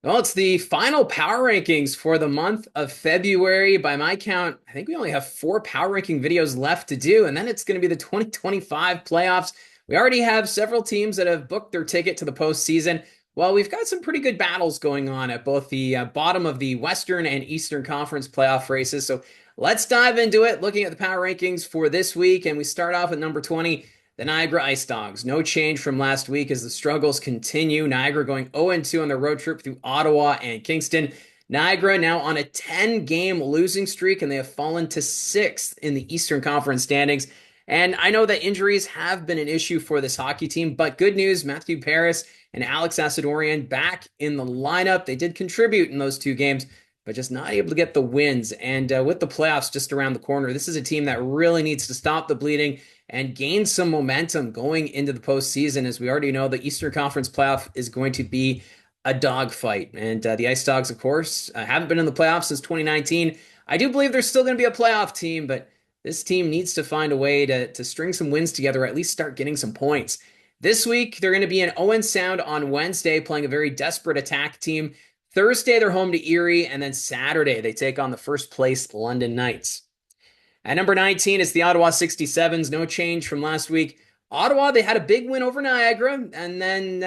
Well, it's the final power rankings for the month of February. By my count, I think we only have four power ranking videos left to do, and then it's going to be the 2025 playoffs. We already have several teams that have booked their ticket to the postseason. Well, we've got some pretty good battles going on at both the bottom of the Western and Eastern Conference playoff races. So let's dive into it, looking at the power rankings for this week. And we start off at number 20, the Niagara Ice Dogs. No change from last week as the struggles continue. Niagara going 0-2 on their road trip through Ottawa and Kingston. Niagara now on a 10-game losing streak, and they have fallen to sixth in the Eastern Conference standings. And I know that injuries have been an issue for this hockey team, but good news, Matthew Paris and Alex Asadorian back in the lineup. They did contribute in those two games, but just not able to get the wins. And with the playoffs just around the corner, this is a team that really needs to stop the bleeding and gain some momentum going into the postseason. As we already know, the Eastern Conference playoff is going to be a dogfight. And the Ice Dogs, of course, haven't been in the playoffs since 2019. I do believe they're still going to be a playoff team, but this team needs to find a way to string some wins together, or at least start getting some points. This week, they're going to be in Owen Sound on Wednesday, playing a very desperate attack team. Thursday, they're home to Erie, and then Saturday, they take on the first place London Knights. At number 19, it's the Ottawa 67s. No change from last week. Ottawa, they had a big win over Niagara, and then,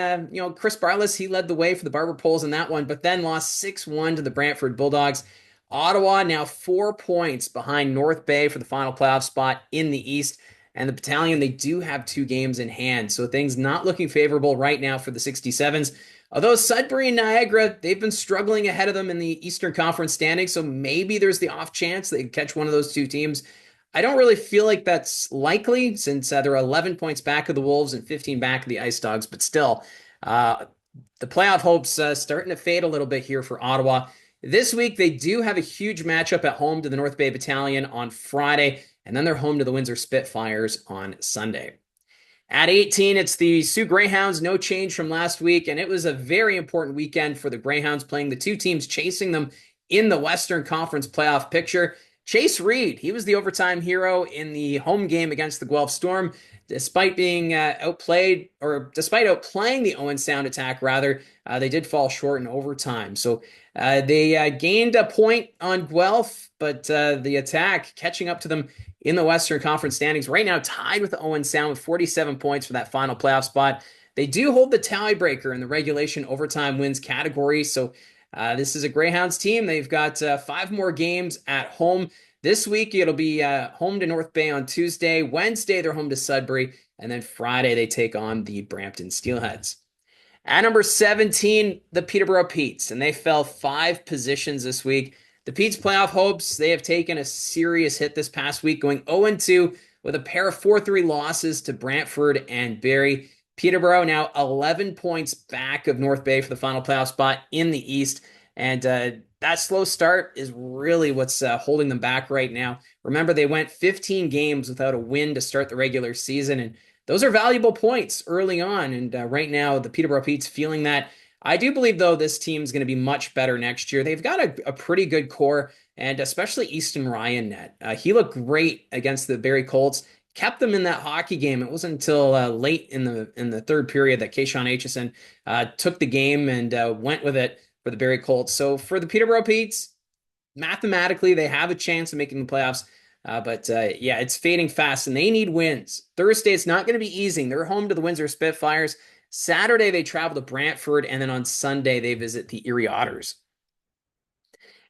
Chris Barlas, he led the way for the Barber Poles in that one, but then lost 6-1 to the Brantford Bulldogs. Ottawa now 4 points behind North Bay for the final playoff spot in the East, and the Battalion, they do have 2 games in hand, so things not looking favorable right now for the 67s. Although Sudbury and Niagara, they've been struggling ahead of them in the Eastern Conference standings, so maybe there's the off chance they catch one of those two teams. I don't really feel like that's likely since they're 11 points back of the Wolves and 15 back of the Ice Dogs, but still, uh, the playoff hopes starting to fade a little bit here for Ottawa. This week, they do have a huge matchup at home to the North Bay Battalion on Friday, and then they're home to the Windsor Spitfires on Sunday. At 18, it's the Sioux Greyhounds. No change from last week, and it was a very important weekend for the Greyhounds, playing the two teams chasing them in the Western Conference playoff picture. Chase Reed, he was the overtime hero in the home game against the Guelph Storm. Despite being outplayed, or despite outplaying the Owen Sound attack, rather, they did fall short in overtime. So they gained a point on Guelph, but the attack catching up to them in the Western Conference standings. Right now, tied with the Owen Sound with 47 points for that final playoff spot. They do hold the tiebreaker in the regulation overtime wins category. So this is a Greyhounds team. They've got 5 more games at home. This week, it'll be home to North Bay on Tuesday. Wednesday, they're home to Sudbury. And then Friday, they take on the Brampton Steelheads. At number 17, the Peterborough Petes, and they fell 5 positions this week. The Petes playoff hopes, they have taken a serious hit this past week, going 0-2 with a pair of 4-3 losses to Brantford and Barrie. Peterborough now 11 points back of North Bay for the final playoff spot in the East, and that slow start is really what's holding them back right now. Remember, they went 15 games without a win to start the regular season, and those are valuable points early on. And right now, the Peterborough Petes feeling that. I do believe, though, this team is going to be much better next year. They've got a pretty good core, and especially Easton Ryan net. He looked great against the Barrie Colts, kept them in that hockey game. It wasn't until late in the third period that Kayshawn Aitchison took the game and went with it for the Barrie Colts. So for the Peterborough Petes, mathematically, they have a chance of making the playoffs. But it's fading fast, and they need wins. Thursday, it's not going to be easy. They're home to the Windsor Spitfires. Saturday, they travel to Brantford, and then on Sunday, they visit the Erie Otters.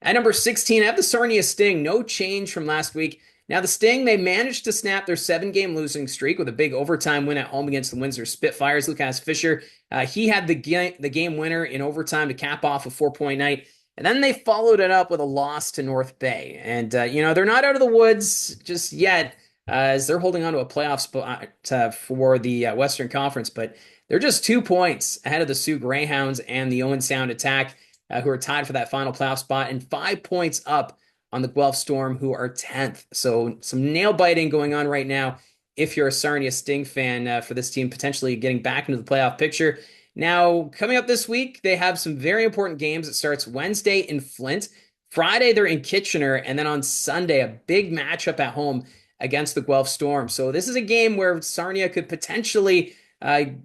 At number 16, I have the Sarnia Sting. No change from last week. Now, the Sting, they managed to snap their 7-game losing streak with a big overtime win at home against the Windsor Spitfires. Lucas Fisher, he had the game winner in overtime to cap off a 4-point night. And then they followed it up with a loss to North Bay. And, they're not out of the woods just yet, as they're holding on to a playoff spot for the Western Conference. But they're just 2 points ahead of the Sioux Greyhounds and the Owen Sound attack, who are tied for that final playoff spot, and 5 points up on the Guelph Storm, who are 10th. So some nail biting going on right now if you're a Sarnia Sting fan for this team potentially getting back into the playoff picture. Now, coming up this week, they have some very important games. It starts Wednesday in Flint. Friday, they're in Kitchener. And then on Sunday, a big matchup at home against the Guelph Storm. So this is a game where Sarnia could potentially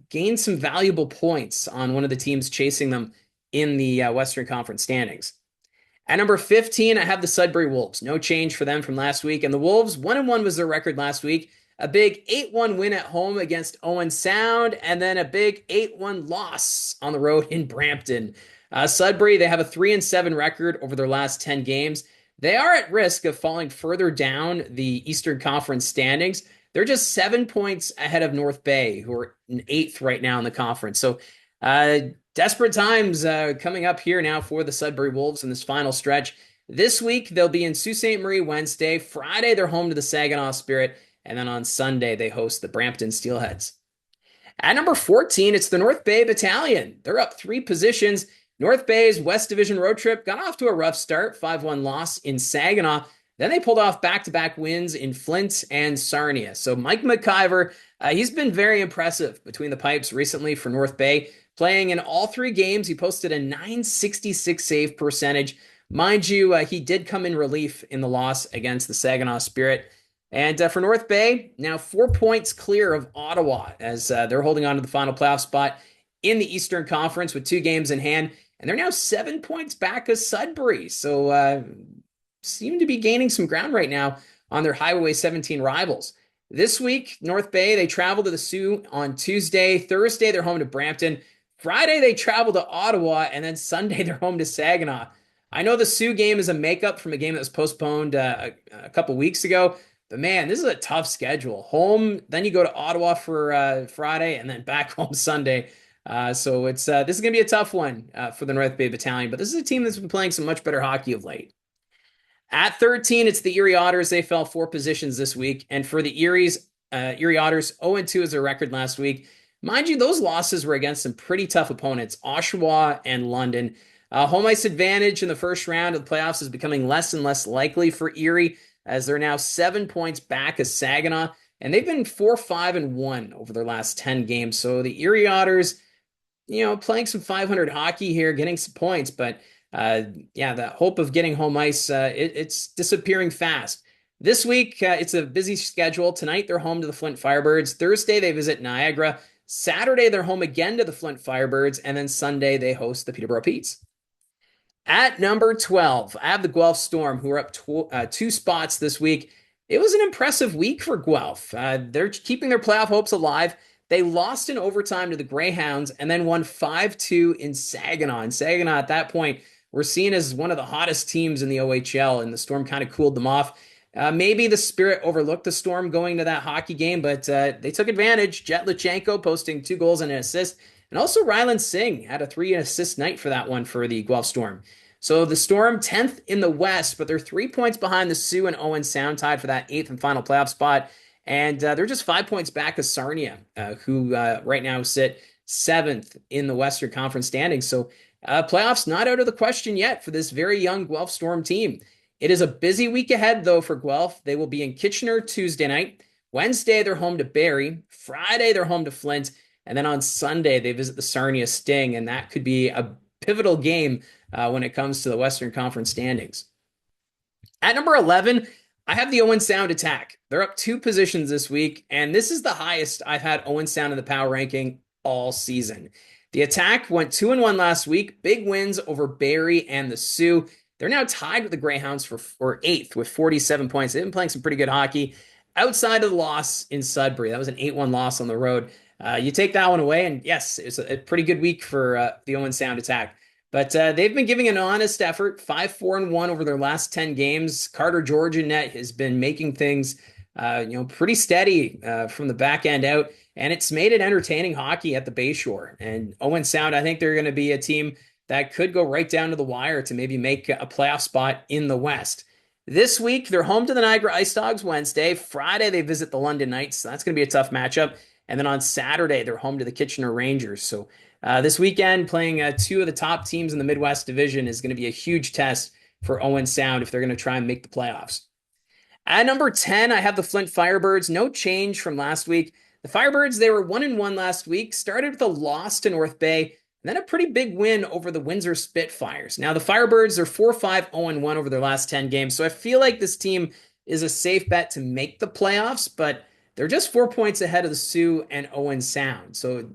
gain some valuable points on one of the teams chasing them in the Western Conference standings. At number 15, I have the Sudbury Wolves. No change for them from last week. And the Wolves, 1-1 was their record last week. A big 8-1 win at home against Owen Sound, and then a big 8-1 loss on the road in Brampton. Sudbury, they have a 3-7 record over their last 10 games. They are at risk of falling further down the Eastern Conference standings. They're just 7 points ahead of North Bay, who are in 8th right now in the conference. So desperate times coming up here now for the Sudbury Wolves in this final stretch. This week, they'll be in Sault Ste. Marie Wednesday. Friday, they're home to the Saginaw Spirit. And then on Sunday, they host the Brampton Steelheads. At number 14, it's the North Bay Battalion. They're up 3 positions. North Bay's West Division road trip got off to a rough start, 5-1 loss in Saginaw. Then they pulled off back-to-back wins in Flint and Sarnia. So Mike McIver, he's been very impressive between the pipes recently for North Bay. Playing in all 3 games, he posted a .966 save percentage. Mind you, he did come in relief in the loss against the Saginaw Spirit. And for North Bay, now 4 points clear of Ottawa as they're holding on to the final playoff spot in the Eastern Conference with 2 games in hand. And they're now 7 points back of Sudbury. So seem to be gaining some ground right now on their Highway 17 rivals. This week, North Bay, they travel to the Sioux on Tuesday. Thursday, they're home to Brampton. Friday, they travel to Ottawa. And then Sunday, they're home to Saginaw. I know the Sioux game is a makeup from a game that was postponed a couple weeks ago. But man, this is a tough schedule. Home, then you go to Ottawa for Friday, and then back home Sunday. So this is going to be a tough one for the North Bay Battalion. But this is a team that's been playing some much better hockey of late. At 13, it's the Erie Otters. They fell 4 positions this week. And for the Erie Otters, 0-2 is their record last week. Mind you, those losses were against some pretty tough opponents, Oshawa and London. Home ice advantage in the first round of the playoffs is becoming less and less likely for Erie, as they're now 7 points back as Saginaw, and they've been 4-5-1 over their last 10 games. So the Erie Otters, playing some 500 hockey here, getting some points, but the hope of getting home ice, it's disappearing fast. This week, it's a busy schedule. Tonight, they're home to the Flint Firebirds. Thursday, they visit Niagara. Saturday, they're home again to the Flint Firebirds, and then Sunday, they host the Peterborough Petes. At number 12, I have the Guelph Storm, who are up 2 spots this week. It was an impressive week for Guelph. They're keeping their playoff hopes alive. They lost in overtime to the Greyhounds and then won 5-2 in Saginaw. And Saginaw, at that point, were seen as one of the hottest teams in the OHL, and the Storm kind of cooled them off. Maybe the Spirit overlooked the Storm going to that hockey game, but they took advantage. Jet Lutchenko posting 2 goals and an assist. And also Ryland Singh had a 3-assist night for that one for the Guelph Storm. So the Storm 10th in the West, but they're 3 points behind the Sioux and Owen Sound, tied for that 8th and final playoff spot. And they're just 5 points back of Sarnia, who right now sit 7th in the Western Conference standings. So playoffs not out of the question yet for this very young Guelph Storm team. It is a busy week ahead, though, for Guelph. They will be in Kitchener Tuesday night. Wednesday, they're home to Barrie. Friday, they're home to Flint. And then on Sunday, they visit the Sarnia Sting, and that could be a pivotal game when it comes to the Western Conference standings. At number 11, I have the Owen Sound Attack. They're up 2 positions this week, and this is the highest I've had Owen Sound in the power ranking all season. The Attack went 2-1 last week, big wins over Barrie and the Sioux. They're now tied with the Greyhounds for 8th with 47 points. They've been playing some pretty good hockey outside of the loss in Sudbury. That was an 8-1 loss on the road. You take that one away, and yes, it's a pretty good week for the Owen Sound Attack. But they've been giving an honest effort, 5-4-1 over their last 10 games. Carter George in net has been making things, pretty steady from the back end out, and it's made it entertaining hockey at the Bayshore. And Owen Sound, I think they're going to be a team that could go right down to the wire to maybe make a playoff spot in the West. This week, they're home to the Niagara Ice Dogs Wednesday. Friday, they visit the London Knights. So that's going to be a tough matchup. And then on Saturday, they're home to the Kitchener Rangers. So this weekend, playing 2 of the top teams in the Midwest Division is going to be a huge test for Owen Sound if they're going to try and make the playoffs. At number 10, I have the Flint Firebirds. No change from last week. The Firebirds, they were 1-1 last week, started with a loss to North Bay, and then a pretty big win over the Windsor Spitfires. Now, the Firebirds are 4-5-0-1 over their last 10 games, so I feel like this team is a safe bet to make the playoffs, but they're just 4 points ahead of the Sioux and Owen Sound. So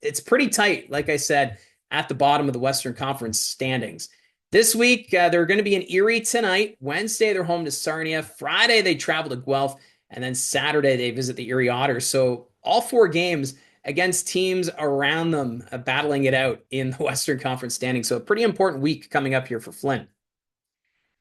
it's pretty tight, like I said, at the bottom of the Western Conference standings. This week, they're going to be in Erie tonight. Wednesday, they're home to Sarnia. Friday, they travel to Guelph. And then Saturday, they visit the Erie Otters. So all 4 games against teams around them battling it out in the Western Conference standings. So a pretty important week coming up here for Flint.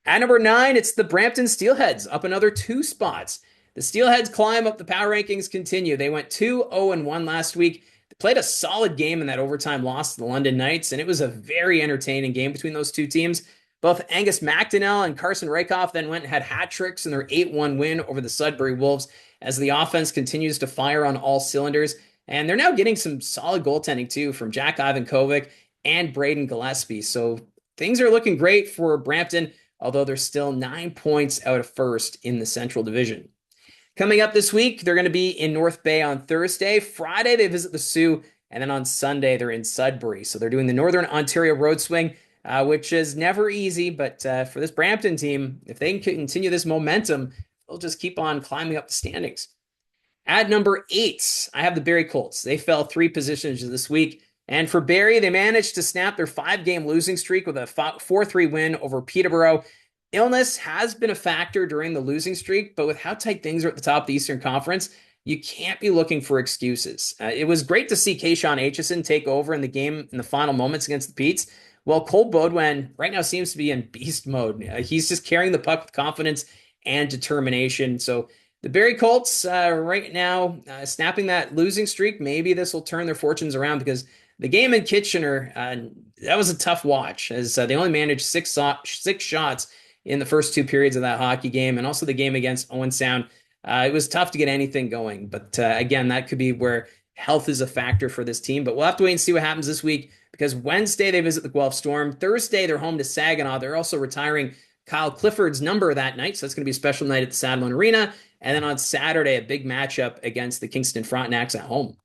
At number 9, it's the Brampton Steelheads, up another 2 spots. The Steelheads climb up the power rankings continue. They went 2-0-1 last week. They played a solid game in that overtime loss to the London Knights, and it was a very entertaining game between those 2 teams. Both Angus McDonnell and Carson Rakoff then went and had hat tricks in their 8-1 win over the Sudbury Wolves as the offense continues to fire on all cylinders. And they're now getting some solid goaltending too from Jack Ivankovic and Braden Gillespie. So things are looking great for Brampton, although they're still 9 points out of first in the Central Division. Coming up this week, they're going to be in North Bay on Thursday. Friday, they visit the Sioux, and then on Sunday, they're in Sudbury. So they're doing the Northern Ontario Road Swing, which is never easy, but for this Brampton team, if they can continue this momentum, they'll just keep on climbing up the standings. At number 8, I have the Barrie Colts. They fell 3 positions this week. And for Barrie, they managed to snap their 5-game losing streak with a 4-3 win over Peterborough. Illness has been a factor during the losing streak, but with how tight things are at the top of the Eastern Conference, you can't be looking for excuses. It was great to see Kayshawn Aitchison take over in the game in the final moments against the Petes. Well, Cole Baudouin right now seems to be in beast mode. He's just carrying the puck with confidence and determination. So the Barrie Colts right now snapping that losing streak. Maybe this will turn their fortunes around because the game in Kitchener, that was a tough watch as they only managed six shots in the first 2 periods of that hockey game, and also the game against Owen Sound. It was tough to get anything going, but again, that could be where health is a factor for this team. But we'll have to wait and see what happens this week because Wednesday they visit the Guelph Storm. Thursday they're home to Saginaw. They're also retiring Kyle Clifford's number that night, so that's going to be a special night at the Saddlemen Arena. And then on Saturday, a big matchup against the Kingston Frontenacs at home.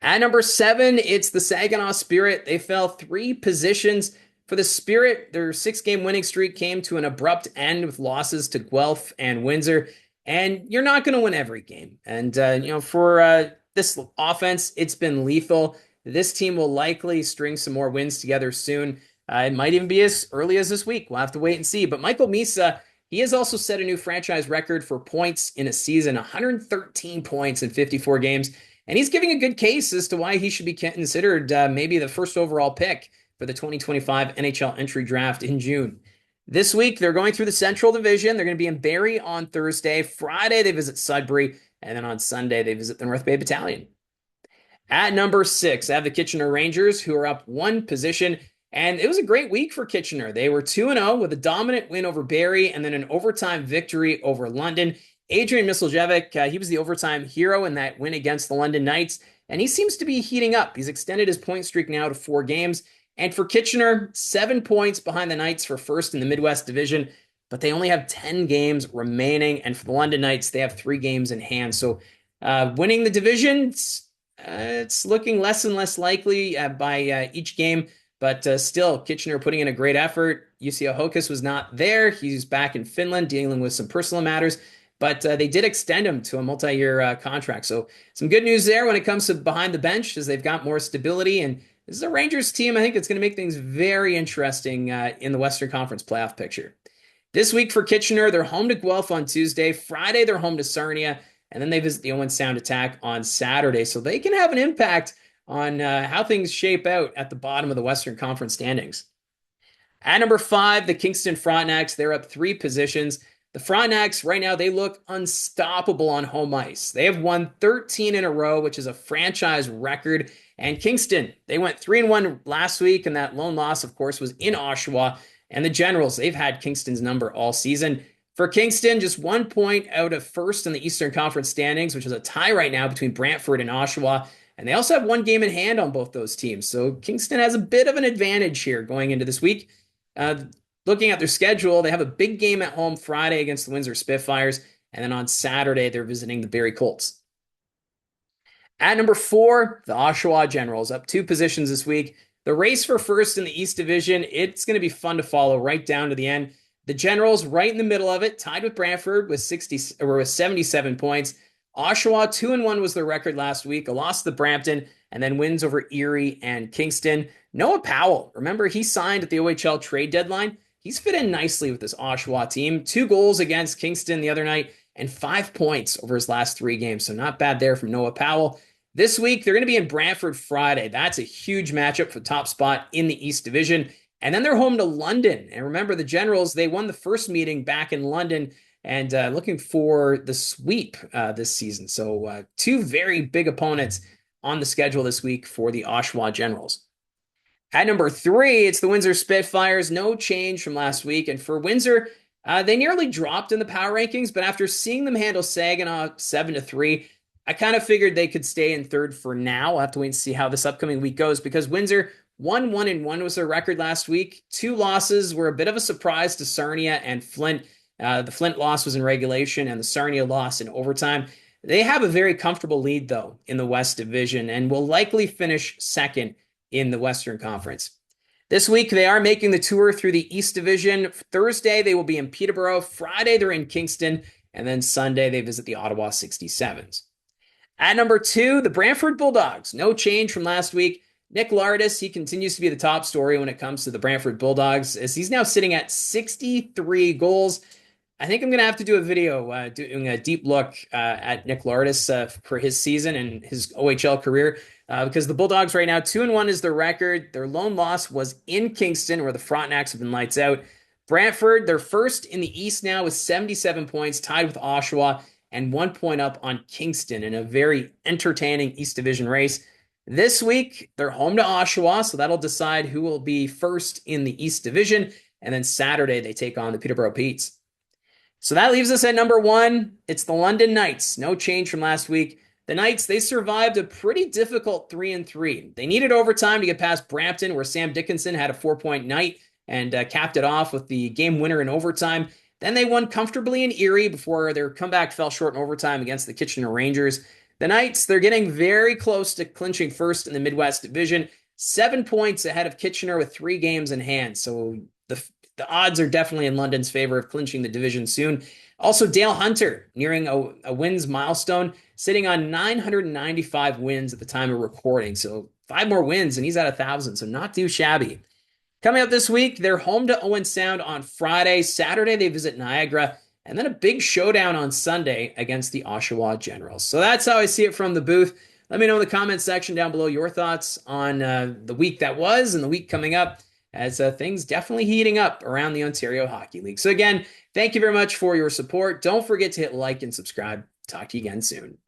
At number 7, it's the Saginaw Spirit. They fell 3 positions. For the Spirit, their 6-game winning streak came to an abrupt end with losses to Guelph and Windsor. And you're not going to win every game. And, for this offense, it's been lethal. This team will likely string some more wins together soon. It might even be as early as this week. We'll have to wait and see. But Michael Misa, he has also set a new franchise record for points in a season, 113 points in 54 games. And he's giving a good case as to why he should be considered maybe the first overall pick for the 2025 NHL entry draft in June. This week, they're going through the Central Division. They're going to be in Barrie on Thursday. Friday, they visit Sudbury. And then on Sunday, they visit the North Bay Battalion. At number 6, I have the Kitchener Rangers, who are up 1 position. And it was a great week for Kitchener. They were 2-0 with a dominant win over Barrie and then an overtime victory over London. Adrian Misljevic, he was the overtime hero in that win against the London Knights, and he seems to be heating up. He's extended his point streak now to 4 games. And for Kitchener, 7 points behind the Knights for first in the Midwest Division, but they only have 10 games remaining. And for the London Knights, they have 3 games in hand. So winning the division, it's looking less and less likely by each game. But still, Kitchener putting in a great effort. Jussi Ahokas was not there. He's back in Finland dealing with some personal matters. But they did extend him to a multi-year contract. So some good news there when it comes to behind the bench as they've got more stability. And this is a Rangers team, I think it's going to make things very interesting in the Western Conference playoff picture. This week for Kitchener, they're home to Guelph on Tuesday. Friday, they're home to Sarnia. And then they visit the Owen Sound Attack on Saturday. So they can have an impact on how things shape out at the bottom of the Western Conference standings. At number 5, the Kingston Frontenacs. They're up 3 positions. The Frontenacs, right now, they look unstoppable on home ice. They have won 13 in a row, which is a franchise record. And Kingston, they went 3-1 last week, and that lone loss, of course, was in Oshawa. And the Generals, they've had Kingston's number all season. For Kingston, just 1 point out of first in the Eastern Conference standings, which is a tie right now between Brantford and Oshawa. And they also have 1 game in hand on both those teams. So Kingston has a bit of an advantage here going into this week. Looking at their schedule, they have a big game at home Friday against the Windsor Spitfires. And then on Saturday, they're visiting the Barrie Colts. At number 4, the Oshawa Generals, up 2 positions this week. The race for first in the East Division, it's going to be fun to follow right down to the end. The Generals right in the middle of it, tied with Brantford with 77 points. Oshawa 2-1 was their record last week, a loss to Brampton. and then wins over Erie and Kingston. Noah Powell, remember he signed at the OHL trade deadline. He's fit in nicely with this Oshawa team. 2 goals against Kingston the other night and 5 points over his last 3 games. So not bad there from Noah Powell. This week, they're going to be in Brantford Friday. That's a huge matchup for the top spot in the East Division. And then they're home to London. And remember, the Generals, they won the first meeting back in London and looking for the sweep this season. So 2 very big opponents on the schedule this week for the Oshawa Generals. At number 3, it's the Windsor Spitfires. No change from last week. And for Windsor, they nearly dropped in the power rankings, but after seeing them handle Saginaw 7-3, I kind of figured they could stay in third for now. We'll have to wait and see how this upcoming week goes because Windsor 1-1-1 was their record last week. 2 losses were a bit of a surprise to Sarnia and Flint. The Flint loss was in regulation and the Sarnia loss in overtime. They have a very comfortable lead, though, in the West Division and will likely finish second in the Western Conference. This week, they are making the tour through the East Division. Thursday, they will be in Peterborough. Friday, they're in Kingston. And then Sunday, they visit the Ottawa 67s. At number 2, the Brantford Bulldogs. No change from last week. Nick Lardis, he continues to be the top story when it comes to the Brantford Bulldogs, as he's now sitting at 63 goals. I think I'm going to have to do a video doing a deep look at Nick Lardis for his season and his OHL career because the Bulldogs right now, 2-1 is their record. Their lone loss was in Kingston, where the Frontenacs have been lights out. Brantford, they're first in the East now with 77 points, tied with Oshawa, and 1 point up on Kingston in a very entertaining East Division race. This week, they're home to Oshawa, so that'll decide who will be first in the East Division. And then Saturday, they take on the Peterborough Petes. So that leaves us at number 1. It's the London Knights. No change from last week. The Knights, they survived a pretty difficult 3-3. They needed overtime to get past Brampton, where Sam Dickinson had a 4-point night and capped it off with the game winner in overtime. Then they won comfortably in Erie before their comeback fell short in overtime against the Kitchener Rangers. The Knights, they're getting very close to clinching first in the Midwest Division. 7 points ahead of Kitchener with 3 games in hand. So the odds are definitely in London's favor of clinching the division soon. Also, Dale Hunter nearing a wins milestone, sitting on 995 wins at the time of recording. So 5 more wins and he's at 1,000. So not too shabby. Coming up this week, they're home to Owen Sound on Friday. Saturday, they visit Niagara. And then a big showdown on Sunday against the Oshawa Generals. So that's how I see it from the booth. Let me know in the comments section down below your thoughts on the week that was and the week coming up, as things definitely heating up around the Ontario Hockey League. So again, thank you very much for your support. Don't forget to hit like and subscribe. Talk to you again soon.